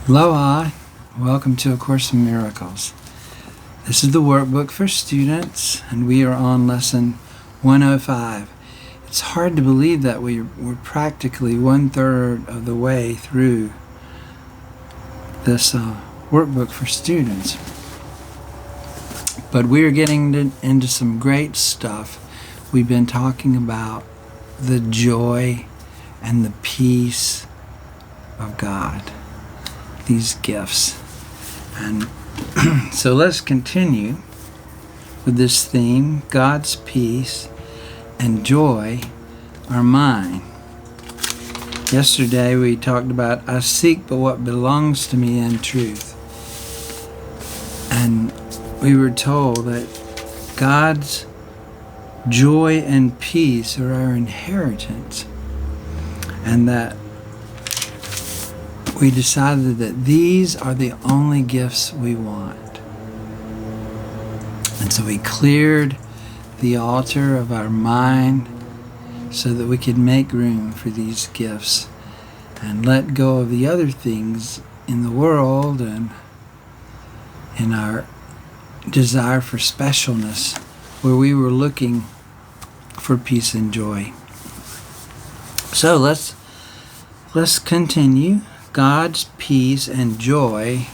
Aloha, welcome to A Course in Miracles. This is the workbook for students, and we are on lesson 105. It's hard to believe that we're practically 1/3 of the way through this workbook for students. But we're getting into some great stuff. We've been talking about the joy and the peace of God, these gifts. And so let's continue with this theme. God's peace and joy are mine. Yesterday we talked about I seek but what belongs to me in truth. And we were told that God's joy and peace are our inheritance, and that we decided that these are the only gifts we want. And so we cleared the altar of our mind so that we could make room for these gifts and let go of the other things in the world and in our desire for specialness, where we were looking for peace and joy. So let's continue. God's peace and joy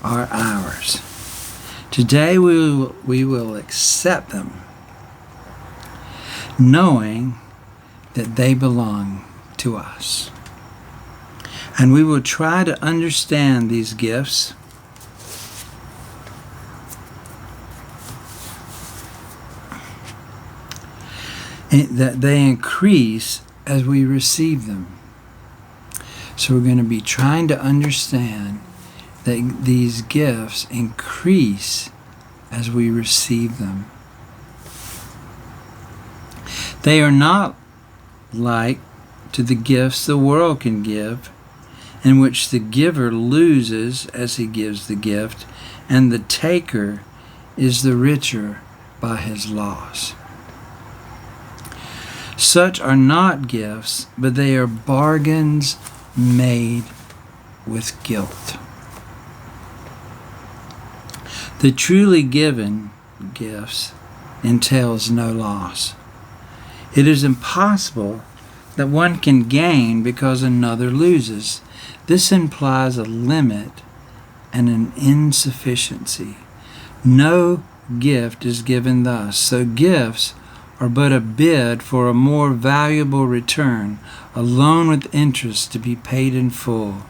are ours. Today we will accept them, knowing that they belong to us. And we will try to understand these gifts that they increase as we receive them. So we're going to be trying to understand that these gifts increase as we receive them. They are not like to the gifts the world can give, in which the giver loses as he gives the gift, and the taker is the richer by his loss. Such are not gifts, but they are bargains made with guilt. The truly given gifts entails no loss. It is impossible that one can gain because another loses. This implies a limit and an insufficiency. No gift is given thus, so gifts are but a bid for a more valuable return, a loan with interest to be paid in full,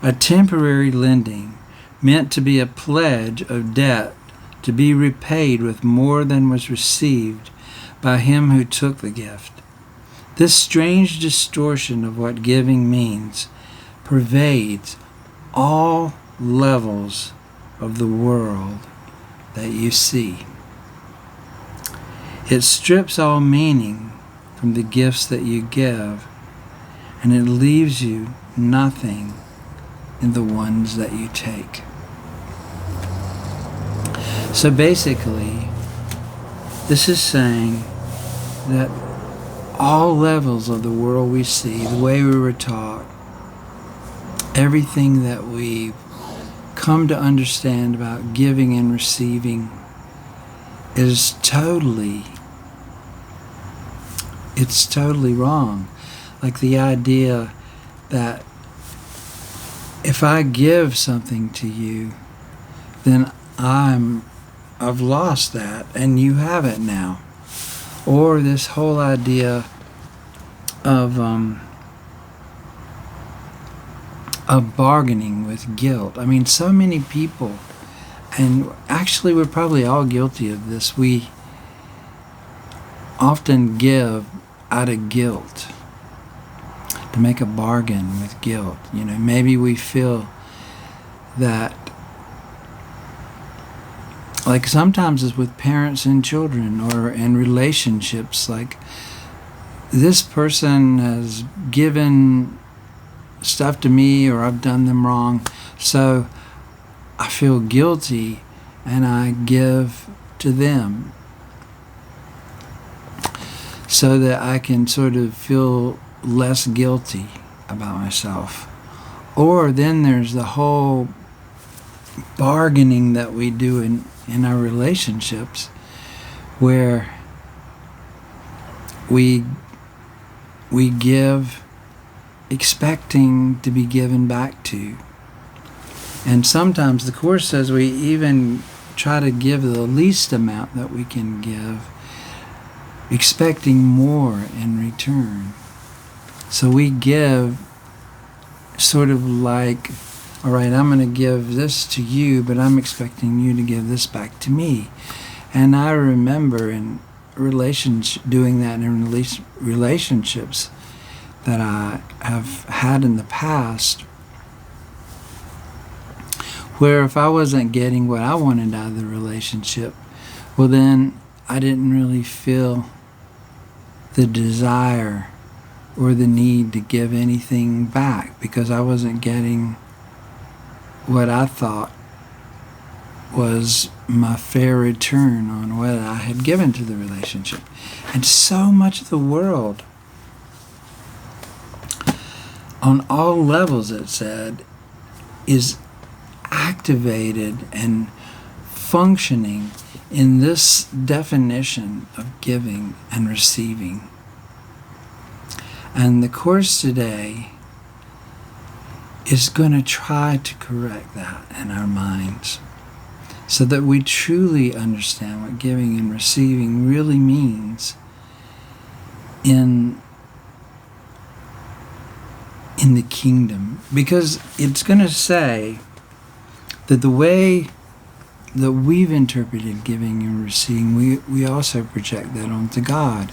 a temporary lending meant to be a pledge of debt to be repaid with more than was received by him who took the gift. This strange distortion of what giving means pervades all levels of the world that you see. It strips all meaning from the gifts that you give, and it leaves you nothing in the ones that you take. So basically, this is saying that all levels of the world we see, the way we were taught, everything that we've come to understand about giving and receiving is totally wrong. Like the idea that if I give something to you, then I've lost that and you have it now. Or this whole idea of bargaining with guilt. I mean, so many people, and actually we're probably all guilty of this, we often give out of guilt, to make a bargain with guilt. You know, maybe we feel that, like sometimes it's with parents and children or in relationships, like this person has given stuff to me or I've done them wrong, so I feel guilty and I give to them so that I can sort of feel less guilty about myself. Or then there's the whole bargaining that we do in our relationships, where we give expecting to be given back to. And sometimes the Course says we even try to give the least amount that we can give, expecting more in return. So we give sort of like, all right, I'm going to give this to you, but I'm expecting you to give this back to me. And I remember in doing that in relationships that I have had in the past, where if I wasn't getting what I wanted out of the relationship, well then I didn't really feel the desire or the need to give anything back, because I wasn't getting what I thought was my fair return on what I had given to the relationship. And so much of the world, on all levels, it said, is activated and functioning in this definition of giving and receiving. And the Course today is going to try to correct that in our minds, so that we truly understand what giving and receiving really means in the kingdom. Because it's going to say that the way that we've interpreted giving and receiving, we also project that onto God.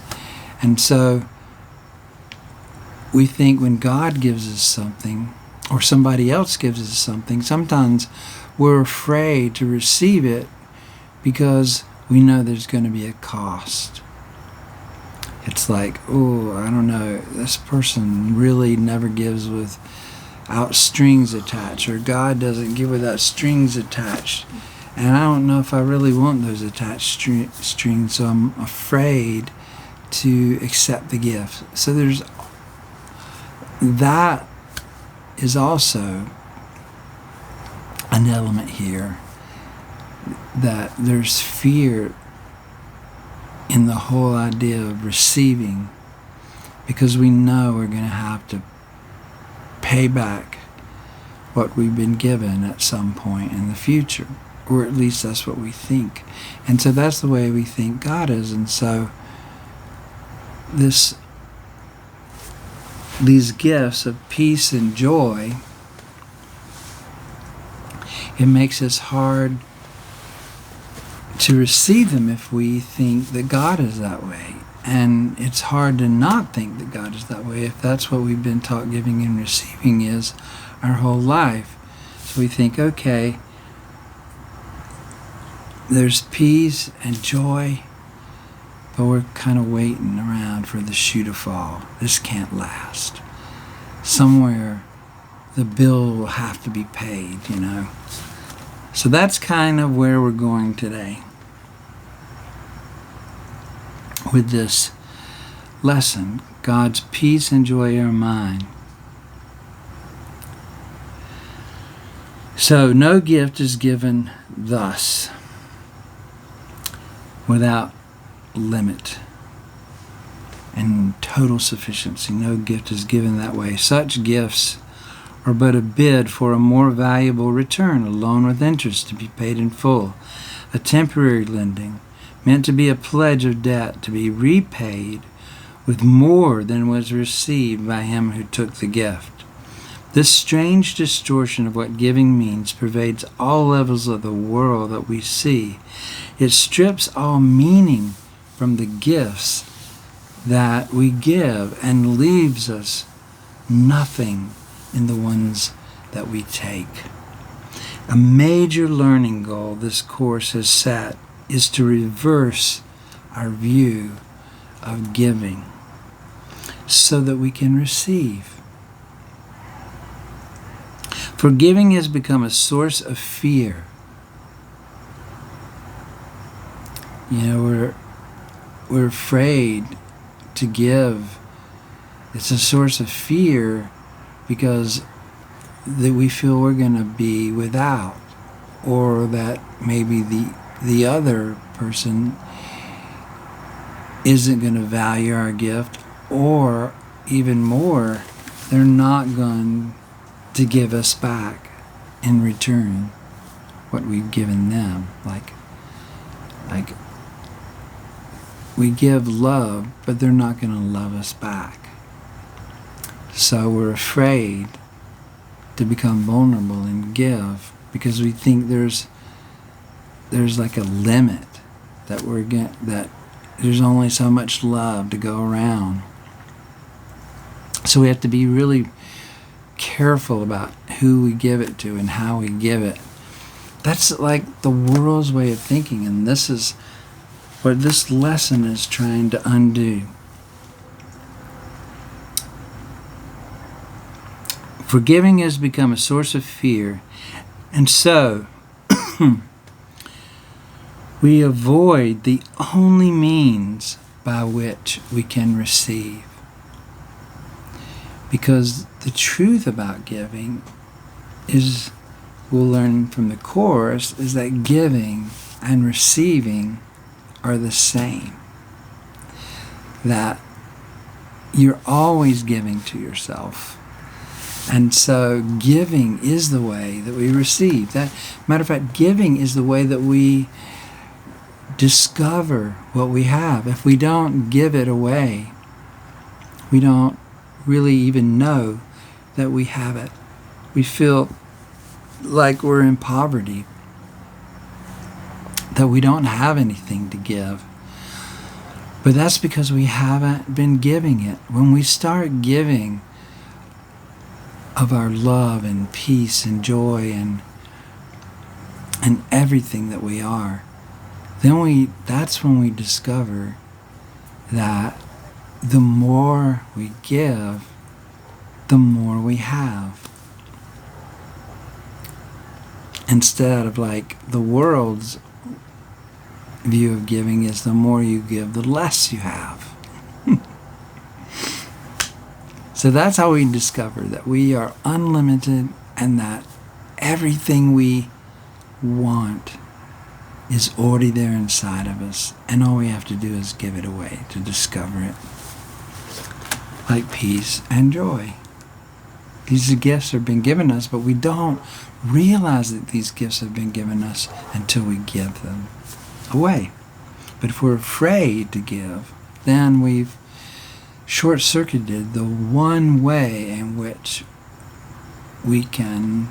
And so we think when God gives us something, or somebody else gives us something, sometimes we're afraid to receive it because we know there's going to be a cost. It's like, oh, I don't know, this person really never gives without strings attached, or God doesn't give without strings attached. And I don't know if I really want those attached strings, so I'm afraid to accept the gift. So that is also an element here, that there's fear in the whole idea of receiving, because we know we're going to have to pay back what we've been given at some point in the future, or at least that's what we think. And so that's the way we think God is. And so these gifts of peace and joy, it makes us hard to receive them if we think that God is that way. And it's hard to not think that God is that way if that's what we've been taught giving and receiving is our whole life. So we think, okay, there's peace and joy, but we're kind of waiting around for the shoe to fall. This can't last. Somewhere the bill will have to be paid, So that's kind of where we're going today with this lesson, God's peace and joy are mine. So no gift is given thus, without limit and total sufficiency. No gift is given that way. Such gifts are but a bid for a more valuable return, a loan with interest to be paid in full, a temporary lending meant to be a pledge of debt to be repaid with more than was received by him who took the gift. This strange distortion of what giving means pervades all levels of the world that we see. It strips all meaning from the gifts that we give and leaves us nothing in the ones that we take. A major learning goal this course has set is to reverse our view of giving so that we can receive. For giving has become a source of fear. We're afraid to give. It's a source of fear because that we feel we're going to be without, or that maybe the other person isn't going to value our gift, or even more, they're not going to give us back in return what we've given them. Like we give love, but they're not going to love us back. So we're afraid to become vulnerable and give, because we think there's like a limit that that there's only so much love to go around. So we have to be really careful about who we give it to and how we give it. That's like the world's way of thinking, and this is what this lesson is trying to undo. Forgiving has become a source of fear, and so we avoid the only means by which we can receive. Because the truth about giving is, we'll learn from the Course, is that giving and receiving are the same. That you're always giving to yourself. And so giving is the way that we receive. Matter of fact, giving is the way that we discover what we have. If we don't give it away, we don't really even know that we have it. We feel like we're in poverty, that we don't have anything to give. But that's because we haven't been giving it. When we start giving of our love and peace and joy and everything that we are, then that's when we discover that the more we give, the more we have. Instead of like the world's view of giving is, the more you give, the less you have. So that's how we discover that we are unlimited, and that everything we want is already there inside of us, and all we have to do is give it away to discover it. Like peace and joy. These gifts have been given us, but we don't realize that these gifts have been given us until we give them away. But if we're afraid to give, then we've short-circuited the one way in which we can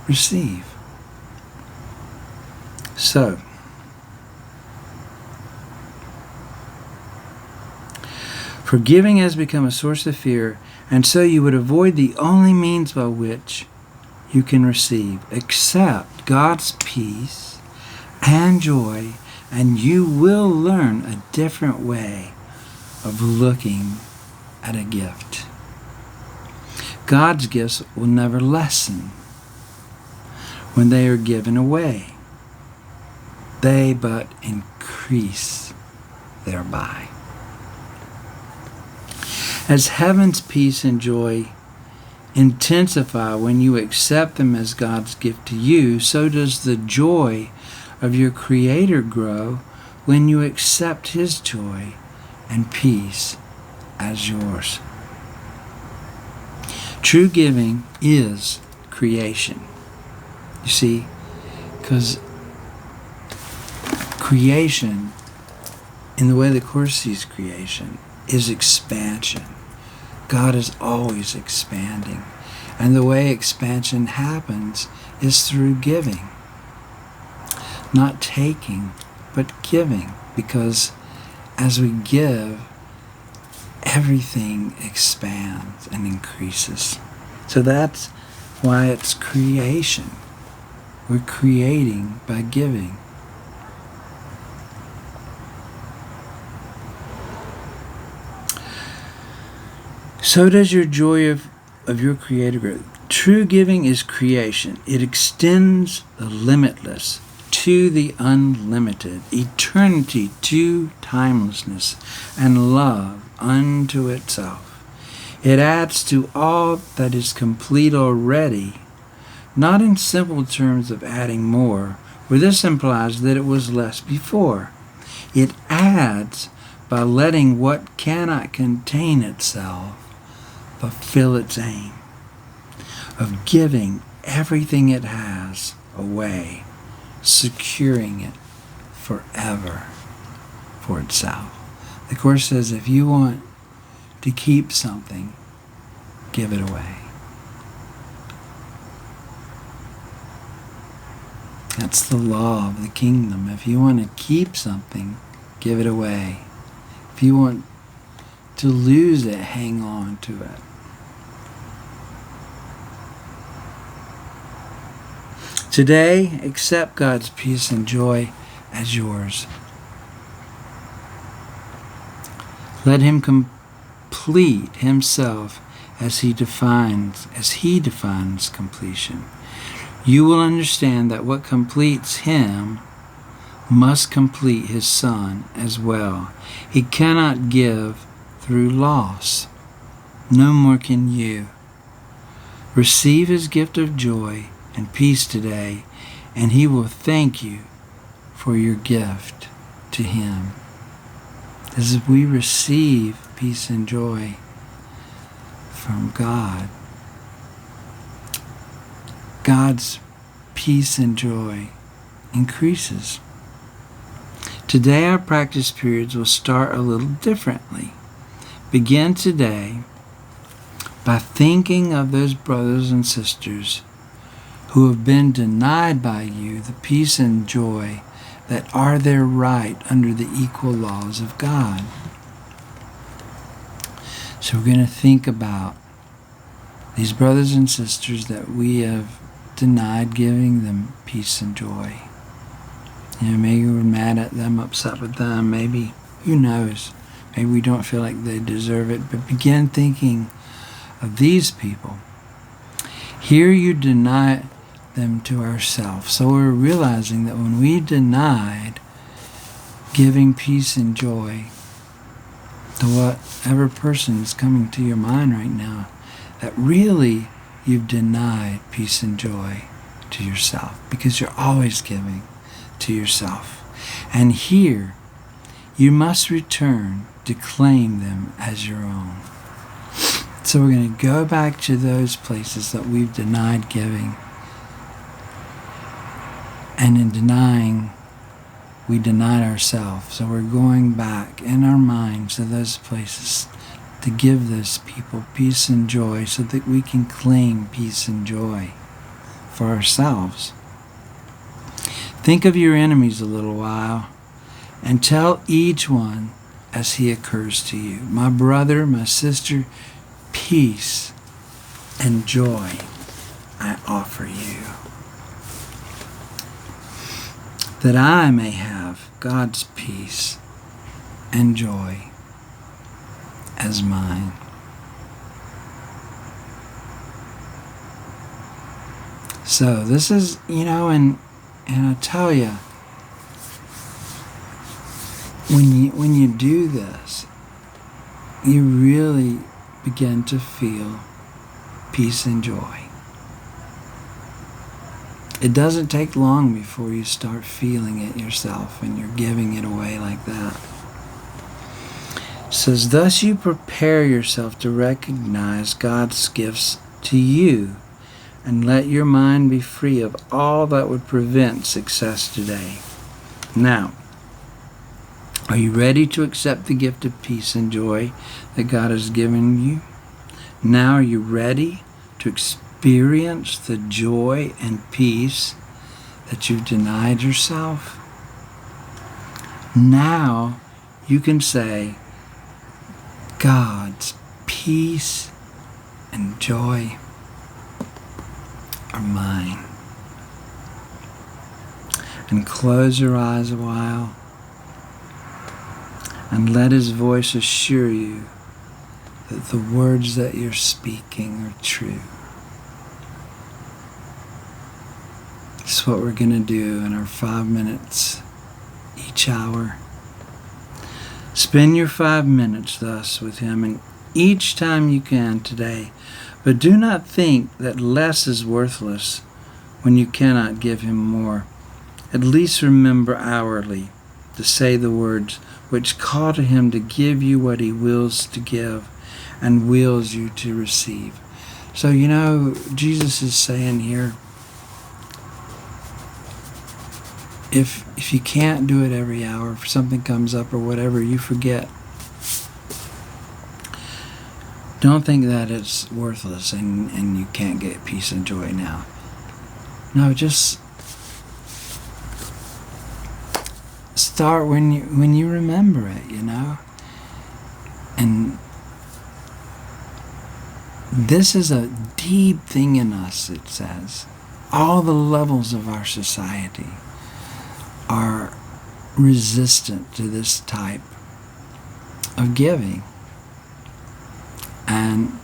receive. So, forgiving has become a source of fear, and so you would avoid the only means by which you can receive. Accept God's peace and joy, and you will learn a different way of looking at a gift. God's gifts will never lessen when they are given away. They but increase thereby. As heaven's peace and joy intensify when you accept them as God's gift to you, so does the joy of your Creator grow when you accept His joy and peace as yours. True giving is creation. You see, because creation, in the way the Course sees creation, is expansion. God is always expanding. And the way expansion happens is through giving. Not taking, but giving. Because as we give, everything expands and increases. So that's why it's creation. We're creating by giving. So does your joy of your Creator grow. True giving is creation. It extends the limitless to the unlimited, eternity to timelessness, and love unto itself. It adds to all that is complete already, not in simple terms of adding more, where this implies that it was less before. It adds by letting what cannot contain itself fulfill its aim of giving everything it has away, securing it forever for itself. The Course says if you want to keep something, give it away. That's the law of the kingdom. If you want to keep something, give it away. If you want to lose it, hang on to it. Today, accept God's peace and joy as yours. Let Him complete Himself as He defines completion. You will understand that what completes Him must complete His Son as well. He cannot give through loss. No more can you. Receive His gift of joy and peace today, and He will thank you for your gift to Him. As we receive peace and joy from God, God's peace and joy increases. Today our practice periods will start a little differently. Begin today by thinking of those brothers and sisters who have been denied by you the peace and joy that are their right under the equal laws of God. So we're going to think about these brothers and sisters that we have denied giving them peace and joy. Maybe we're mad at them, upset with them, maybe, who knows, maybe we don't feel like they deserve it, but begin thinking of these people. Here you deny them to ourselves. So we're realizing that when we denied giving peace and joy to whatever person is coming to your mind right now, that really you've denied peace and joy to yourself, because you're always giving to yourself. And here you must return to claim them as your own. So we're going to go back to those places that we've denied giving. And in denying, we denied ourselves. So we're going back in our minds to those places to give those people peace and joy so that we can claim peace and joy for ourselves. Think of your enemies a little while and tell each one as he occurs to you. My brother, my sister, peace and joy I offer you, that I may have God's peace and joy as mine. So this is, and I tell you, when you do this, you really begin to feel peace and joy. It doesn't take long before you start feeling it yourself when you're giving it away like that. It says, thus you prepare yourself to recognize God's gifts to you and let your mind be free of all that would prevent success today. Now, are you ready to accept the gift of peace and joy that God has given you? Now are you ready to experience the joy and peace that you've denied yourself? Now you can say, God's peace and joy are mine. And close your eyes a while and let His voice assure you that the words that you're speaking are true. This is what we're going to do in our 5 minutes each hour. Spend your 5 minutes thus with Him, and each time you can today. But do not think that less is worthless when you cannot give him more. At least remember hourly to say the words which call to him to give you what he wills to give and wills you to receive. So, Jesus is saying here, if you can't do it every hour, if something comes up or whatever, you forget. Don't think that it's worthless and you can't get peace and joy now. No, just start when you remember it, And this is a deep thing in us, it says. All the levels of our society are resistant to this type of giving. And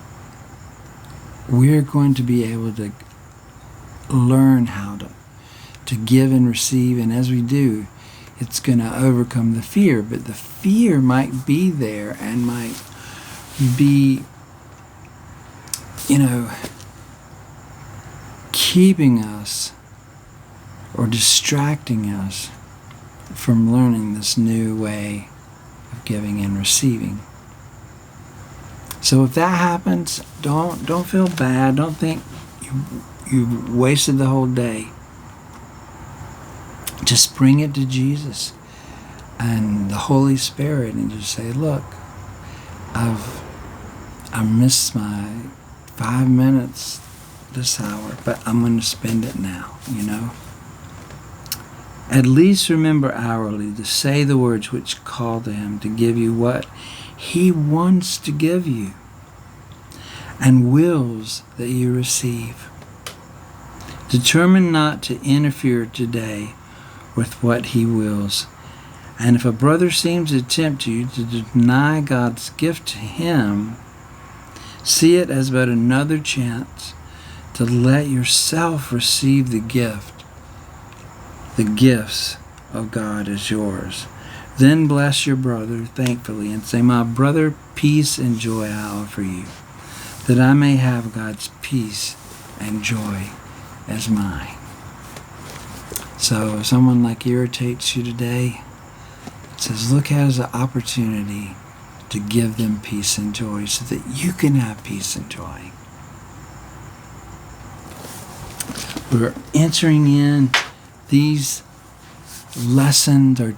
we're going to be able to learn how to give and receive, and as we do, it's going to overcome the fear. But the fear might be there and might be, keeping us or distracting us from learning this new way of giving and receiving. So if that happens, don't feel bad. Don't think you've wasted the whole day. Just bring it to Jesus and the Holy Spirit and just say, look, I missed my 5 minutes this hour, but I'm going to spend it now, At least remember hourly to say the words which call to him to give you what he wants to give you and wills that you receive. Determine not to interfere today with what he wills. And if a brother seems to tempt you to deny God's gift to him, see it as but another chance to let yourself receive the gift. The gifts of God is yours. Then bless your brother thankfully and say, my brother, peace and joy I offer you, that I may have God's peace and joy as mine. So if someone irritates you today, it says, look at it as an opportunity to give them peace and joy so that you can have peace and joy. We're entering in these lessons are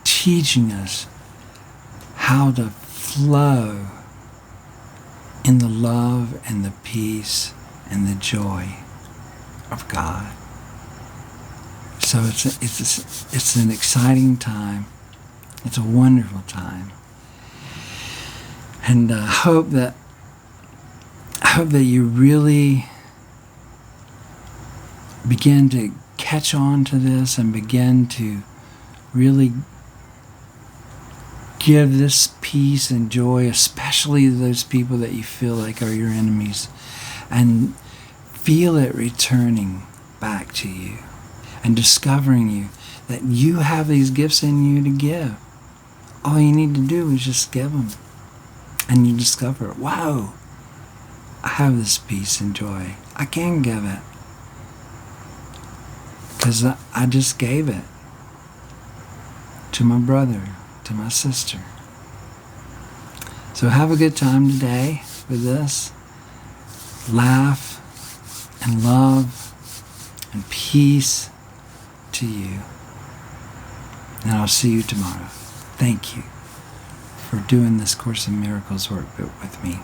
teaching us how to flow in the love and the peace and the joy of God. So it's an exciting time. It's a wonderful time, and I hope that you really begin to catch on to this and begin to really give this peace and joy, especially to those people that you feel like are your enemies, and feel it returning back to you and discovering you that you have these gifts in you to give. All you need to do is just give them, and you discover, wow, I have this peace and joy. I can give it because I just gave it to my brother, to my sister. So have a good time today with this. Laugh and love and peace to you. And I'll see you tomorrow. Thank you for doing this Course in Miracles workbook with me.